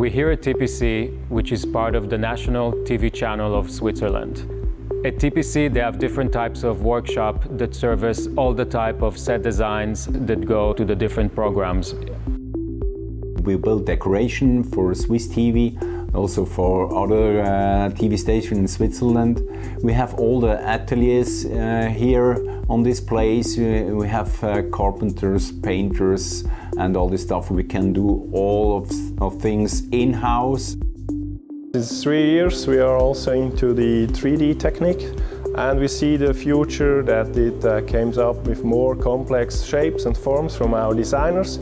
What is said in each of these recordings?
We're here at TPC, which is part of the national TV channel of Switzerland. At TPC, they have different types of workshop that service all the type of set designs that go to the different programs. We build decoration for Swiss TV, also for other TV stations in Switzerland. We have all the ateliers here on this place. We have carpenters, painters, and all this stuff. We can do all of things in-house. Since 3 years we are also into the 3D technique, and we see the future that it comes up with more complex shapes and forms from our designers.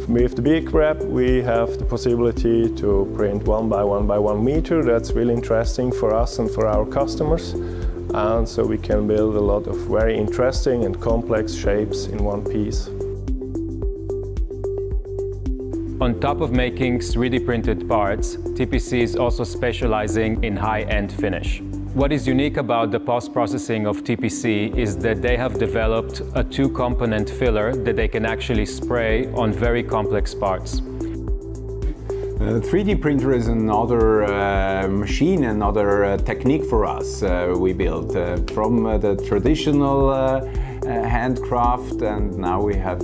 With the BigRep we have the possibility to print 1 by 1 by 1 meter. That's really interesting for us and for our customers, and so we can build a lot of very interesting and complex shapes in one piece. On top of making 3D printed parts, TPC is also specializing in high-end finish. What is unique about the post-processing of TPC is that they have developed a 2-component filler that they can actually spray on very complex parts. 3D printer is another machine, another technique for us. We built from the traditional handcraft, and now we have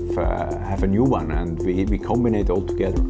a new one, and we combine it all together.